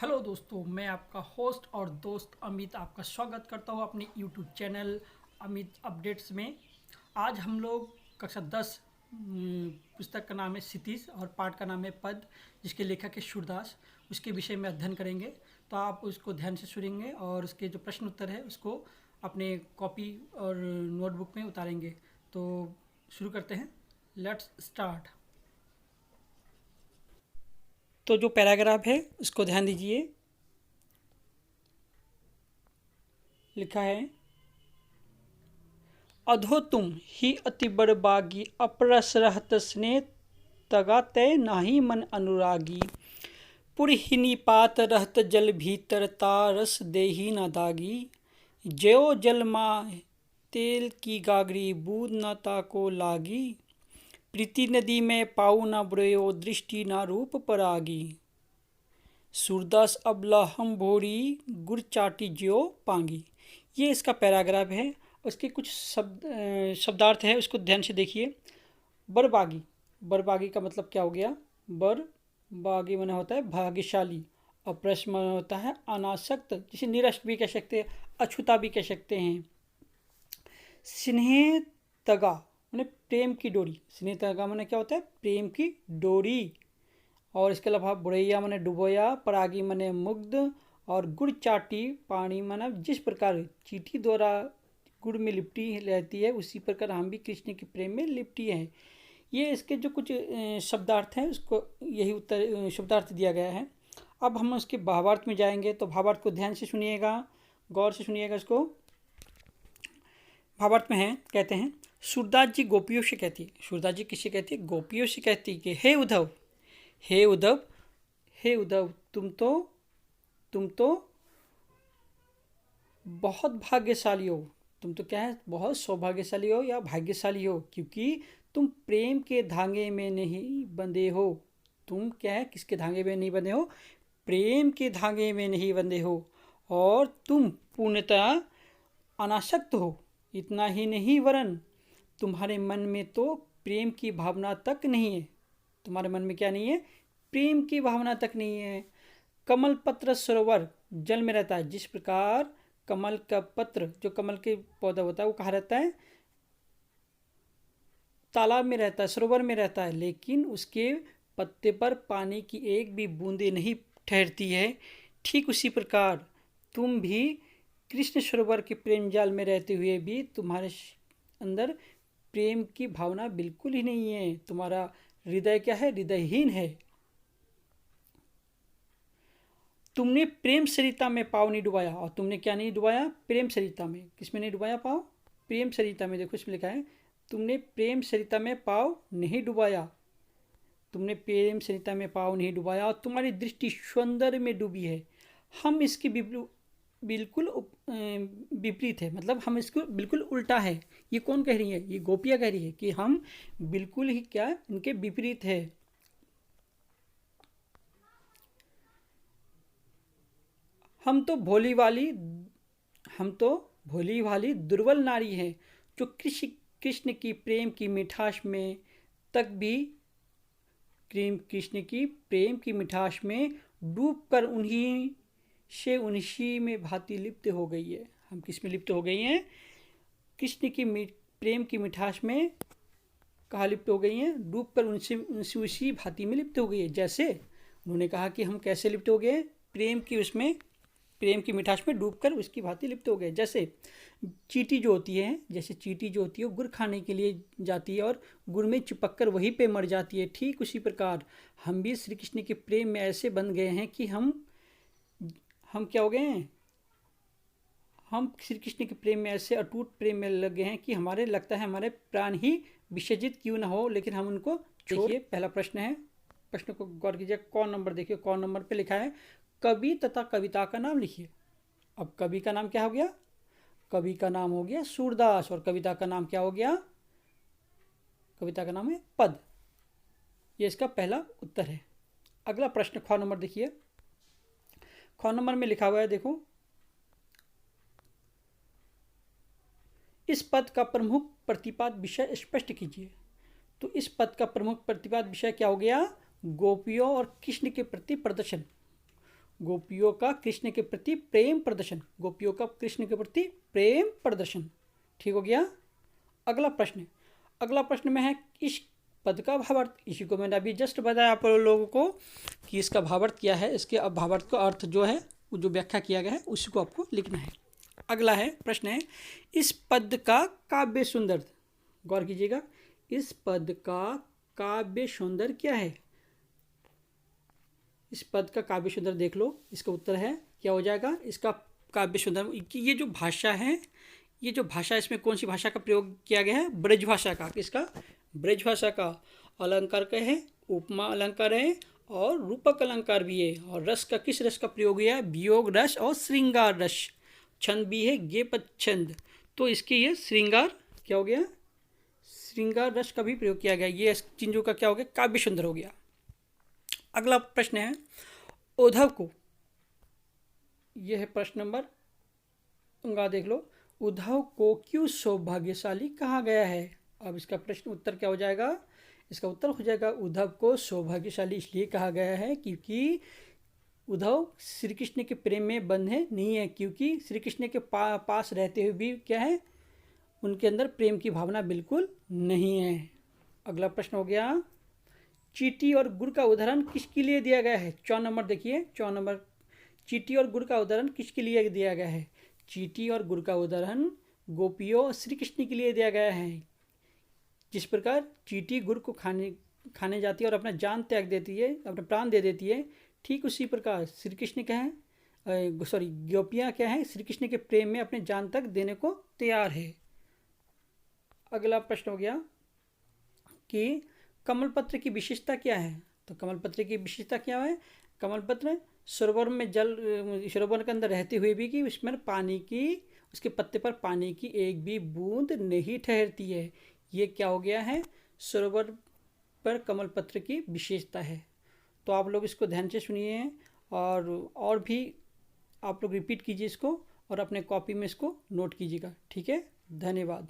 Hello दोस्तों, मैं आपका होस्ट और दोस्त अमित आपका स्वागत करता हूँ अपने यूट्यूब चैनल अमित अपडेट्स में। आज हम लोग कक्षा 10 पुस्तक का नाम है क्षितिज और पाठ का नाम है पद, जिसके लेखक है सूरदास। उसके विषय में अध्ययन करेंगे, तो आप उसको ध्यान से सुनेंगे और उसके जो प्रश्न उत्तर है उसको अपने कॉपी और नोटबुक में उतारेंगे। तो शुरू करते हैं, लेट्स स्टार्ट। तो जो पैराग्राफ है उसको ध्यान दीजिए। लिखा है, अधो तुम ही अति बड़बागी अपरस रहत स्नेह तगा तय नाही मन अनुरागी। पुरहिनी पात रहत जल भीतर तारस देही न दागी। ज्यो जल माह तेल की गागरी बूंद न ताको लागी। प्रीति नदी में पाऊ न बुरयो दृष्टि न रूप परागी। सूरदास अबला हम भोरी गुर चाटी ज्यो पांगी। ये इसका पैराग्राफ है। उसके कुछ शब्दार्थ है, उसको ध्यान से देखिए। बरबागी, बरबागी का मतलब क्या हो गया? बरबागी माना होता है भाग्यशाली, और प्रश्न माना होता है अनासक्त, जिसे निरस्त भी कह सकते हैं, अछूता भी कह सकते हैं। स्नेह तगा माने प्रेम की डोरी, स्नेह तगा माने क्या होता है? प्रेम की डोरी। और इसके अलावा बुरैया माने डुबोया, परागी माने मुग्ध, और गुड़ चाटी पानी माना जिस प्रकार चीटी द्वारा गुड़ में लिपटी रहती है उसी प्रकार हम भी कृष्ण के प्रेम में लिपटी हैं। ये इसके जो कुछ शब्दार्थ हैं उसको यही उत्तर शब्दार्थ दिया गया है। अब हम उसके भावार्थ में जाएंगे, तो भावार्थ को ध्यान से सुनिएगा, गौर से सुनिएगा इसको। भावार्थ में है, कहते हैं, सूरदास जी गोपियों से कहती है। सूरदास जी किससे कहती है? गोपियों से कहती है कि हे उद्धव, हे उद्धव, हे उद्धव, तुम तो बहुत भाग्यशाली हो। तुम तो क्या है? बहुत सौभाग्यशाली हो या भाग्यशाली हो, क्योंकि तुम प्रेम के धागे में नहीं बंधे हो। तुम क्या है? किसके धागे में नहीं बंधे हो? प्रेम के धागे में नहीं बंधे हो। और तुम पूर्णतः अनासक्त हो। इतना ही नहीं, वरन तुम्हारे मन में तो प्रेम की भावना तक नहीं है। तुम्हारे मन में क्या नहीं है? प्रेम की भावना तक नहीं है। कमल पत्र सरोवर जल में रहता है। जिस प्रकार कमल का पत्र, जो कमल के पौधा होता है, वो कहाँ रहता है? तालाब में रहता है, सरोवर में रहता है, लेकिन उसके पत्ते पर पानी की एक भी बूंदे नहीं ठहरती है। ठीक उसी प्रकार तुम भी कृष्ण सरोवर के प्रेम जाल में रहते हुए भी तुम्हारे अंदर प्रेम की भावना बिल्कुल ही नहीं है। तुम्हारा हृदय क्या है? हृदयहीन है। तुमने प्रेम सरिता में पाँव नहीं डुबाया। और तुमने क्या नहीं डुबाया? प्रेम सरिता में। किस में नहीं डुबाया पाँव? प्रेम सरिता में। देखो इसमें लिखा है, तुमने प्रेम सरिता में पाँव नहीं डुबाया। तुमने प्रेम सरिता में पाँव नहीं डुबाया और तुम्हारी दृष्टि सौंदर्य में डूबी है। हम इसकी बिल्कुल विपरीत है, मतलब हम इसको बिल्कुल उल्टा है। ये कौन कह रही है? ये गोपियाँ कह रही है कि हम बिल्कुल ही क्या, इनके विपरीत है। हम तो भोली वाली हम तो भोली भाली दुर्बल नारी है, जो कृष्ण की प्रेम की मिठास में तक भी कृष्ण की प्रेम की मिठास में डूबकर उन्हीं में भांति लिप्त हो गई है। हम किस में लिप्त हो गई हैं? कृष्ण की प्रेम की मिठास में कहाँ लिप्त हो गई हैं? डूबकर उनसे उनसे उसी भांति में लिप्त हो गई है। जैसे उन्होंने कहा कि हम कैसे लिप्त हो गए? प्रेम की मिठास में डूबकर उसकी भांति लिप्त हो गए। जैसे चींटी जो होती है, वो गुड़ खाने के लिए जाती है और गुड़ में चिपक कर वहीं पे मर जाती है। ठीक उसी प्रकार हम भी श्री कृष्ण के प्रेम में ऐसे बन गए हैं कि हम क्या हो गए हैं? हम श्री कृष्ण के प्रेम में ऐसे अटूट प्रेम में लग गए हैं कि हमारे लगता है हमारे प्राण ही विसर्जित क्यों ना हो, लेकिन हम उनको देखिए। पहला प्रश्न है, प्रश्न को गौर कीजिए। कौन नंबर देखिए, कौन नंबर पे लिखा है कवि तथा कविता का नाम लिखिए। अब कवि का नाम क्या हो गया? कवि का नाम हो गया सूरदास, और कविता का नाम क्या हो गया? कविता का नाम है पद। ये इसका पहला उत्तर है। अगला प्रश्न ख नंबर देखिए। ख नंबर में लिखा हुआ है, देखो, इस पद का प्रमुख प्रतिपाद विषय स्पष्ट कीजिए। तो इस पद का प्रमुख प्रतिपाद विषय क्या हो गया? गोपियों और कृष्ण के प्रति प्रदर्शन। गोपियों का कृष्ण के प्रति प्रेम प्रदर्शन, गोपियों का कृष्ण के प्रति प्रेम प्रदर्शन। ठीक हो गया। अगला प्रश्न में है इस पद का भावार्थ। इसी को मैंने अभी जस्ट बताया आप लोगों को कि इसका भावार्थ क्या है। इसके अब भावार्थ का अर्थ जो है, जो व्याख्या किया गया है, उसी को आपको लिखना है। अगला है प्रश्न है इस पद का काव्य सुंदर। गौर कीजिएगा, इस पद का काव्य सुंदर क्या है। इस पद का काव्य सुंदर देख लो। इसका उत्तर है क्या हो जाएगा, इसका काव्य सुंदर। ये जो भाषा है, ये जो भाषा, इसमें कौन सी भाषा का प्रयोग किया गया है, ब्रज भाषा का। किसका, ब्रज भाषा का। अलंकार का है, उपमा अलंकार है और रूपक अलंकार भी है। और रस का, किस रस का प्रयोग हुआ है, वियोग रस और श्रृंगार रस। छंद भी है गेपद छंद। तो इसके ये श्रृंगार क्या हो गया, श्रृंगार रस का भी प्रयोग किया गया। ये चीजों का क्या हो गया, काव्य सुंदर हो गया। अगला प्रश्न है उद्धव को, यह है प्रश्न नंबर, देख लो, उद्धव को क्यों सौभाग्यशाली कहा गया है। अब इसका प्रश्न उत्तर क्या हो जाएगा, इसका उत्तर हो जाएगा उद्धव को सौभाग्यशाली इसलिए कहा गया है क्योंकि उद्धव श्री कृष्ण के प्रेम में बंधे नहीं है, क्योंकि श्री कृष्ण के पास रहते हुए भी क्या है, उनके अंदर प्रेम की भावना बिल्कुल नहीं है। अगला प्रश्न हो गया चींटी और गुड़ का उदाहरण किसके लिए दिया गया है। 4 नंबर देखिए, 4 नंबर, चींटी और गुड़ का उदाहरण किसके लिए दिया गया है। चींटी और गुड़ का उदाहरण गोपियों और श्री कृष्ण के लिए दिया गया है। जिस प्रकार चींटी गुड़ को खाने जाती है और अपना जान त्याग देती है, अपना प्राण दे देती है, ठीक उसी प्रकार श्री कृष्ण क्या है, गोपियाँ क्या है, श्री कृष्ण के प्रेम में अपने जान तक देने को तैयार है। अगला प्रश्न हो गया कि कमलपत्र की विशेषता क्या है। तो कमलपत्र की विशेषता क्या है, कमलपत्र सरोवर में जल, सरोवर के अंदर रहते हुए भी कि उसमें पानी की, उसके पत्ते पर पानी की एक भी बूंद नहीं ठहरती है। ये क्या हो गया है, सरोवर पर कमलपत्र की विशेषता है। तो आप लोग इसको ध्यान से सुनिए और भी आप लोग रिपीट कीजिए इसको और अपने कॉपी में इसको नोट कीजिएगा। ठीक है, धन्यवाद।